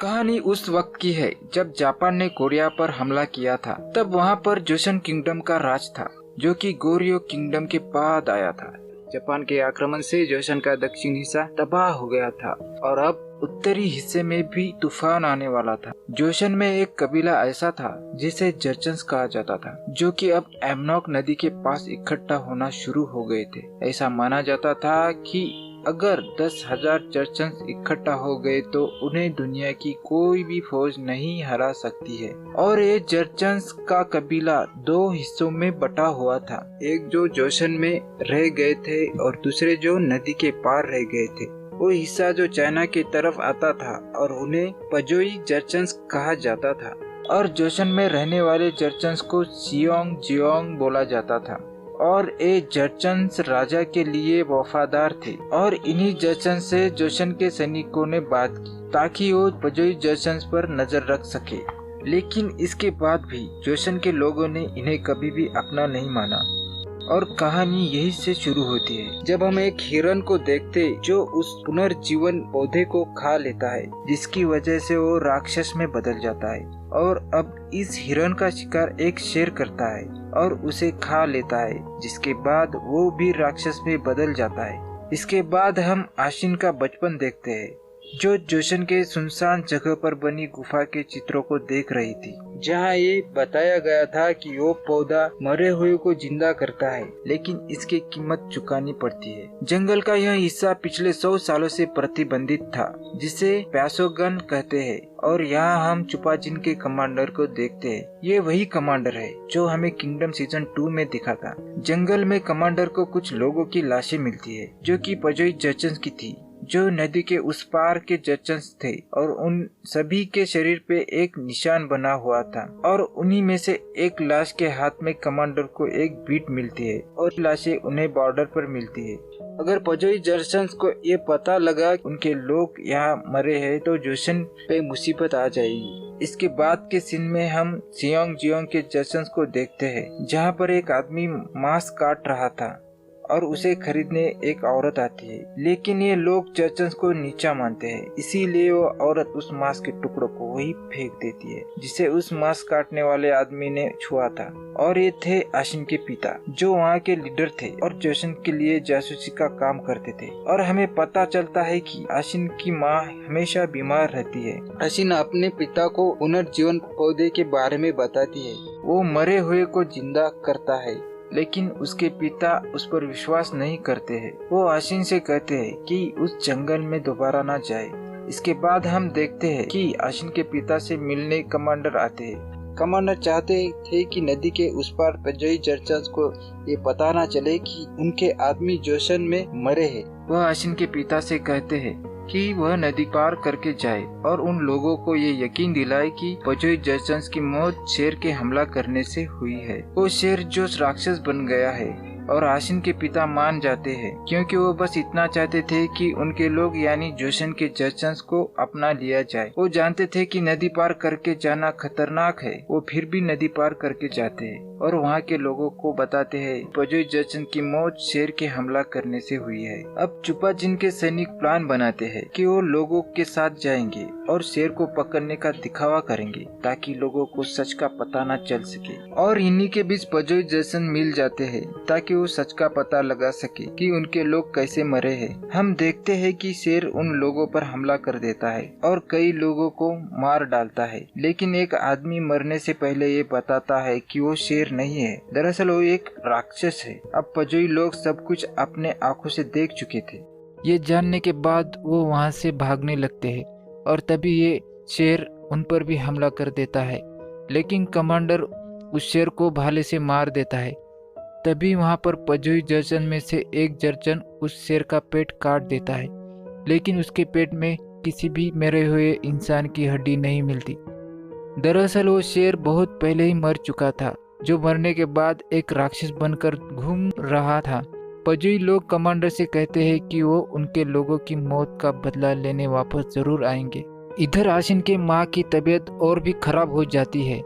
कहानी उस वक्त की है जब जापान ने कोरिया पर हमला किया था। तब वहाँ पर जोशन किंगडम का राज था, जो कि गोर्यो किंगडम के बाद आया था। जापान के आक्रमण से जोशन का दक्षिण हिस्सा तबाह हो गया था और अब उत्तरी हिस्से में भी तूफान आने वाला था। जोशन में एक कबीला ऐसा था जिसे जर्चन्स कहा जाता था, जो कि अब एमनॉक नदी के पास इकट्ठा होना शुरू हो गए थे। ऐसा माना जाता था कि अगर 10,000 जर्चन्स इकट्ठा हो गए तो उन्हें दुनिया की कोई भी फौज नहीं हरा सकती है। और ये जर्चन्स का कबीला दो हिस्सों में बटा हुआ था, एक जो जोशन में रह गए थे और दूसरे जो नदी के पार रह गए थे। वो हिस्सा जो चाइना की तरफ आता था और उन्हें पजोई जर्चन्स कहा जाता था, और जोशन में रहने वाले जर्चन्स को सियोंग जियोंग बोला जाता था। और ये जर्चन्स राजा के लिए वफादार थे और इन्हीं जर्चन्स से जोशन के सैनिकों ने बात की ताकि वो पजोई जर्चन्स पर नजर रख सके। लेकिन इसके बाद भी जोशन के लोगों ने इन्हें कभी भी अपना नहीं माना। और कहानी यही से शुरू होती है जब हम एक हिरन को देखते जो उस पुनर्जीवन पौधे को खा लेता है, जिसकी वजह से वो राक्षस में बदल जाता है। और अब इस हिरन का शिकार एक शेर करता है और उसे खा लेता है, जिसके बाद वो भी राक्षस में बदल जाता है। इसके बाद हम आशिन का बचपन देखते हैं, जो जोशन के सुनसान जगह पर बनी गुफा के चित्रों को देख रही थी, जहाँ ये बताया गया था कि वो पौधा मरे हुए को जिंदा करता है, लेकिन इसकी कीमत चुकानी पड़ती है। जंगल का यह हिस्सा पिछले 100 सालों से प्रतिबंधित था, जिसे प्यासोगन कहते हैं। और यहाँ हम चुपाजिन के कमांडर को देखते हैं। ये वही कमांडर है जो हमें किंगडम सीजन 2 में दिखा था। जंगल में कमांडर को कुछ लोगों की लाशें मिलती है, जो कि पजोई जर्चन्स की थी, जो नदी के उस पार के जर्चन्स थे। और उन सभी के शरीर पे एक निशान बना हुआ था, और उन्हीं में से एक लाश के हाथ में कमांडर को एक बीट मिलती है और लाशें उन्हें बॉर्डर पर मिलती है। अगर पजोई जर्चन्स को ये पता लगा उनके लोग यहाँ मरे हैं तो जोशन पे मुसीबत आ जाएगी। इसके बाद के सीन में हम सियोंग जियोंग के जर्चन्स को देखते हैं, जहाँ पर एक आदमी मांस काट रहा था और उसे खरीदने एक औरत आती है। लेकिन ये लोग जर्चन्स को नीचा मानते हैं, इसीलिए वो औरत उस मांस के टुकड़ों को वही फेंक देती है जिसे उस मांस काटने वाले आदमी ने छुआ था। और ये थे आशिन के पिता, जो वहाँ के लीडर थे और जोशन के लिए जासूसी का काम करते थे। और हमें पता चलता है कि आशिन की माँ हमेशा बीमार रहती है। आशिन अपने पिता को पुनर्जीवन पौधे के बारे में बताती है। वो मरे हुए को जिंदा करता है, लेकिन उसके पिता उस पर विश्वास नहीं करते हैं। वो आशिन से कहते हैं कि उस जंगल में दोबारा ना जाए। इसके बाद हम देखते हैं कि आशिन के पिता से मिलने कमांडर आते हैं। कमांडर चाहते थे कि नदी के उस पार पजोई जर्चन्स को ये पता ना चले कि उनके आदमी जोशन में मरे हैं। वह आशिन के पिता से कहते हैं कि वह नदी पार करके जाए और उन लोगों को ये यकीन दिलाए कि पजोई जर्चन्स की मौत शेर के हमला करने से हुई है। वो शेर जो राक्षस बन गया है। और आशिन के पिता मान जाते हैं, क्योंकि वो बस इतना चाहते थे कि उनके लोग यानी जोशन के जर्चन्स को अपना लिया जाए। वो जानते थे कि नदी पार करके जाना खतरनाक है, वो फिर भी नदी पार करके जाते हैं और वहाँ के लोगों को बताते हैं पजोई जर्चन की मौत शेर के हमला करने से हुई है। अब चुपाजिन के सैनिक प्लान बनाते हैं कि वो लोगों के साथ जाएंगे और शेर को पकड़ने का दिखावा करेंगे, ताकि लोगों को सच का पता न चल सके। और इन्हीं के बीच पजोई जर्चन मिल जाते हैं ताकि वो सच का पता लगा सके कि उनके लोग कैसे मरे हैं। हम देखते हैं कि शेर उन लोगों पर हमला कर देता है और कई लोगों को मार डालता है, लेकिन एक आदमी मरने से पहले ये बताता है कि वो शेर नहीं है, दरअसल वो एक राक्षस है। अब पजोई लोग सब कुछ अपने आंखों से देख चुके थे। ये जानने के बाद वो वहाँ से भागने लगते हैं और तभी ये शेर उन पर भी हमला कर देता है, लेकिन कमांडर उस शेर को भाले से मार देता है। तभी वहाँ पर पजोई जर्चन में से एक जर्चन उस शेर का पेट काट देता है, लेकिन उसके पेट में किसी भी मरे हुए इंसान की हड्डी नहीं मिलती। दरअसल वो शेर बहुत पहले ही मर चुका था, जो मरने के बाद एक राक्षस बनकर घूम रहा था। पजोई लोग कमांडर से कहते हैं कि वो उनके लोगों की मौत का बदला लेने वापस जरूर आएंगे। इधर आशिन के माँ की तबीयत और भी खराब हो जाती है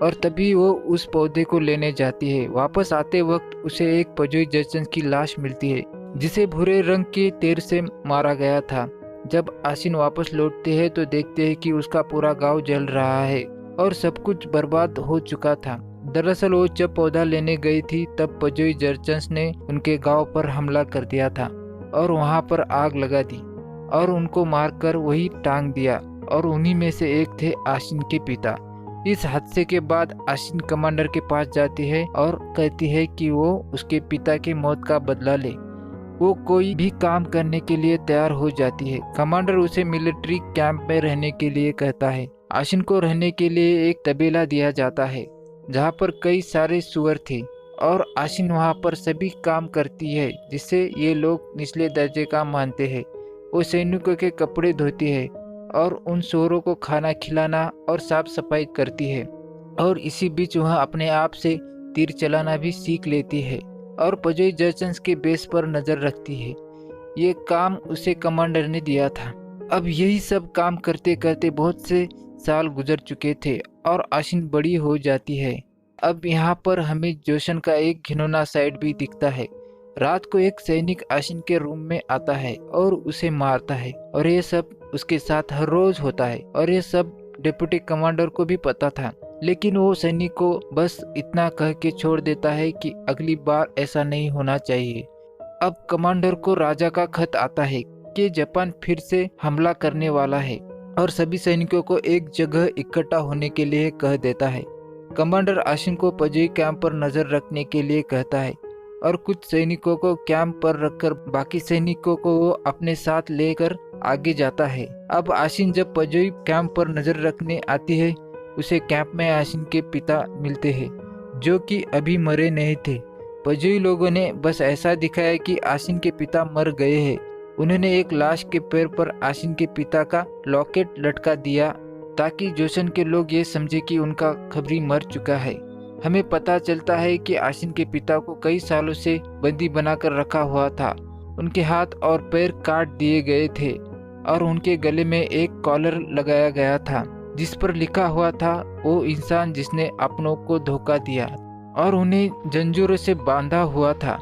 और तभी वो उस पौधे को लेने जाती है। वापस आते वक्त उसे एक पजोई जर्चन की लाश मिलती है, जिसे भूरे रंग के तीर से मारा गया था। जब आशिन वापस लौटते हैं तो देखते हैं कि उसका पूरा गांव जल रहा है और सब कुछ बर्बाद हो चुका था। दरअसल वो जब पौधा लेने गई थी तब पजोई जर्चन्स ने उनके गांव पर हमला कर दिया था और वहां पर आग लगा दी और उनको मारकर वही टांग दिया और उन्हीं में से एक थे आशिन के पिता। इस हादसे के बाद आशिन कमांडर के पास जाती है और कहती है कि वो उसके पिता की मौत का बदला ले। वो कोई भी काम करने के लिए तैयार हो जाती है। कमांडर उसे मिलिट्री कैंप में रहने के लिए कहता है। आशिन को रहने के लिए एक तबेला दिया जाता है जहाँ पर कई सारे सुअर थे और आशिन वहाँ पर सभी काम करती है जिससे ये लोग निचले दर्जे का मानते हैं। वो सैनिकों के कपड़े धोती है और उन सुअरों को खाना खिलाना और साफ सफाई करती है और इसी बीच वह अपने आप से तीर चलाना भी सीख लेती है और पजोई जर्चन्स के बेस पर नजर रखती है। ये काम उसे कमांडर ने दिया था। अब यही सब काम करते करते बहुत से साल गुजर चुके थे और आशिन बड़ी हो जाती है। अब यहाँ पर हमें जोशन का एक घिनौना साइड भी दिखता है। रात को एक सैनिक आशिन के रूम में आता है और उसे मारता है और ये सब उसके साथ हर रोज होता है और ये सब डिप्टी कमांडर को भी पता था, लेकिन वो सैनिक को बस इतना कह के छोड़ देता है कि अगली बार ऐसा नहीं होना चाहिए। अब कमांडर को राजा का खत आता है कि जापान फिर से हमला करने वाला है और सभी सैनिकों को एक जगह इकट्ठा होने के लिए कह देता है। कमांडर आशिन को पजोई कैंप पर नजर रखने के लिए कहता है और कुछ सैनिकों को कैंप पर रखकर बाकी सैनिकों को वो अपने साथ लेकर आगे जाता है। अब आशिन जब पजोई कैंप पर नजर रखने आती है उसे कैंप में आशिन के पिता मिलते हैं जो कि अभी मरे नहीं थे। पजोई लोगों ने बस ऐसा दिखाया कि आशिन के पिता मर गए हैं। उन्होंने एक लाश के पैर पर आशिन के पिता का लॉकेट लटका दिया ताकि जोशन के लोग ये समझे कि उनका खबरी मर चुका है। हमें पता चलता है कि आशिन के पिता को कई सालों से बंदी बनाकर रखा हुआ था। उनके हाथ और पैर काट दिए गए थे और उनके गले में एक कॉलर लगाया गया था जिस पर लिखा हुआ था वो इंसान जिसने अपनों को धोखा दिया, और उन्हें जंजीरों से बांधा हुआ था।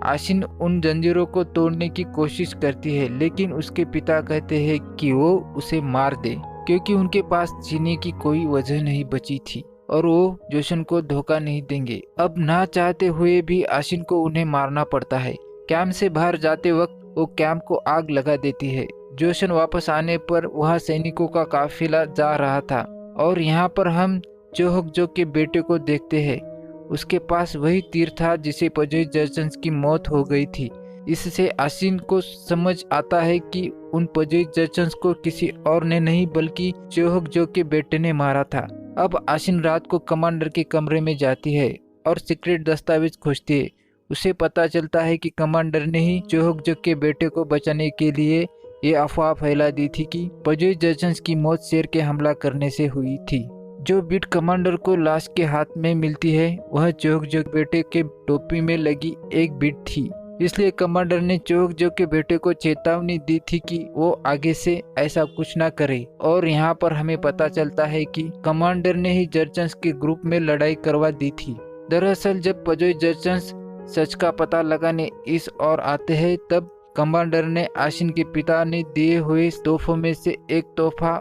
आशिन उन जंजीरों को तोड़ने की कोशिश करती है लेकिन उसके पिता कहते हैं कि वो उसे मार दे क्योंकि उनके पास जीने की कोई वजह नहीं बची थी और वो जोशन को धोखा नहीं देंगे। अब ना चाहते हुए भी आशिन को उन्हें मारना पड़ता है। कैंप से बाहर जाते वक्त वो कैंप को आग लगा देती है। जोशन वापस आने पर वहाँ सैनिकों का काफिला जा रहा था और यहाँ पर हम चोहकजो के बेटे को देखते हैं। उसके पास वही तीर था जिसे पजोई जर्चन्स की मौत हो गई थी। इससे आशिन को समझ आता है कि उन पजोई जर्चन्स को किसी और ने नहीं बल्कि चोहकजो के बेटे ने मारा था। अब आशिन रात को कमांडर के कमरे में जाती है और सीक्रेट दस्तावेज खोजती है। उसे पता चलता है कि कमांडर ने ही चोहकजो के बेटे को बचाने के लिए ये अफवाह फैला दी थी कि पजोई जर्चन्स की मौत शेर के हमला करने से हुई थी। जो बिट कमांडर को लाश के हाथ में मिलती है वह चोहकजो के बेटे के टोपी में लगी एक बिट थी। इसलिए कमांडर ने चोहकजो के बेटे को चेतावनी दी थी कि वो आगे से ऐसा कुछ ना करे। और यहाँ पर हमें पता चलता है कि कमांडर ने ही जर्चन्स के ग्रुप में लड़ाई करवा दी थी। दरअसल जब पजोई जर्चन्स सच का पता लगाने इस ओर आते हैं तब कमांडर ने आशिन के पिता ने दिए हुए तोहफों में से एक तोहफा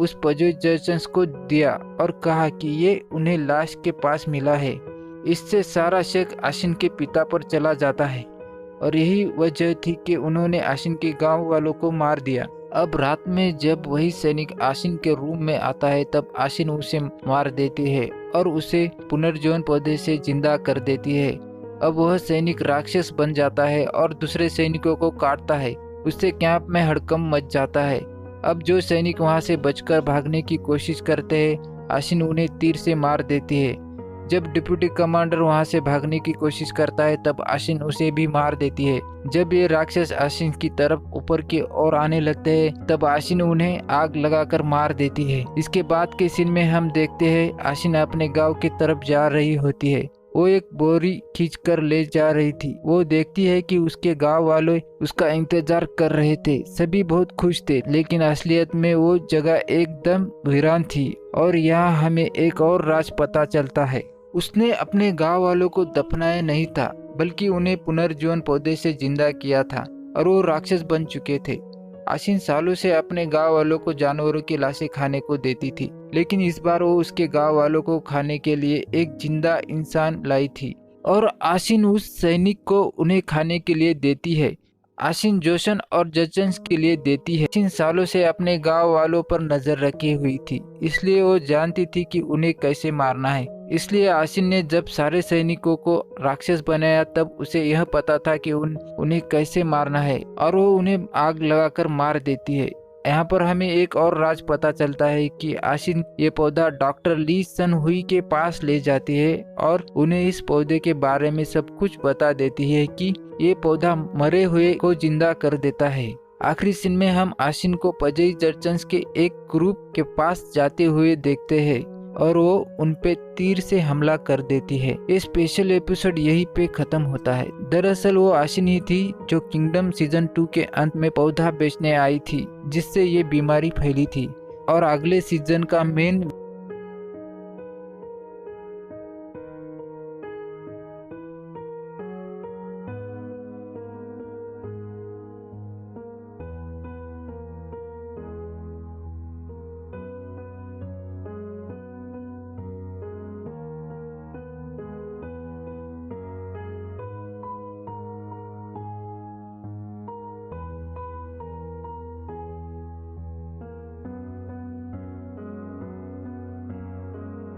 उस पजोई जर्चन्स को दिया और कहा कि ये उन्हें लाश के पास मिला है। इससे सारा शक आशिन के पिता पर चला जाता है और यही वजह थी कि उन्होंने आशिन के गांव वालों को मार दिया। अब रात में जब वही सैनिक आशिन के रूम में आता है तब आशिन उसे मार देती है और उसे पुनर्जीवन पौधे से जिंदा कर देती है। अब वह सैनिक राक्षस बन जाता है और दूसरे सैनिकों को काटता है। उससे कैंप में हड़कंप मच जाता है। अब जो सैनिक वहां से बचकर भागने की कोशिश करते हैं आशिन उन्हें तीर से मार देती है। जब डिप्टी कमांडर वहां से भागने की कोशिश करता है तब आशिन उसे भी मार देती है। जब ये राक्षस आशिन की तरफ ऊपर की ओर आने लगते हैं तब आशिन उन्हें आग लगाकर मार देती है। इसके बाद के सीन में हम देखते हैं आशिन अपने गांव की तरफ जा रही होती है। वो एक बोरी खींच कर ले जा रही थी। वो देखती है कि उसके गांव वाले उसका इंतजार कर रहे थे। सभी बहुत खुश थे लेकिन असलियत में वो जगह एकदम वीरान थी। और यहाँ हमें एक और राज पता चलता है। उसने अपने गांव वालों को दफनाया नहीं था बल्कि उन्हें पुनर्जीवन पौधे से जिंदा किया था और वो राक्षस बन चुके थे। आशिन सालों से अपने गांव वालों को जानवरों की लाशें खाने को देती थी, लेकिन इस बार वो उसके गांव वालों को खाने के लिए एक जिंदा इंसान लाई थी और आशिन उस सैनिक को उन्हें खाने के लिए देती है। आशिन जोशन और जजन के लिए देती है। आशिन सालों से अपने गांव वालों पर नजर रखी हुई थी, इसलिए वो जानती थी कि उन्हें कैसे मारना है। इसलिए आशिन ने जब सारे सैनिकों को राक्षस बनाया तब उसे यह पता था कि उन्हें कैसे मारना है और वो उन्हें आग लगाकर मार देती है। यहाँ पर हमें एक और राज पता चलता है कि आशिन ये पौधा डॉक्टर ली सन हुई के पास ले जाती है और उन्हें इस पौधे के बारे में सब कुछ बता देती है कि ये पौधा मरे हुए को जिंदा कर देता है। आखिरी सीन में हम आशिन को पजई जर्चन्स के एक ग्रुप के पास जाते हुए देखते हैं और वो उनपे तीर से हमला कर देती है। ये स्पेशल एपिसोड यहीं पे खत्म होता है। दरअसल वो आशिन ही थी जो किंगडम सीजन 2 के अंत में पौधा बेचने आई थी, जिससे ये बीमारी फैली थी और अगले सीजन का मेन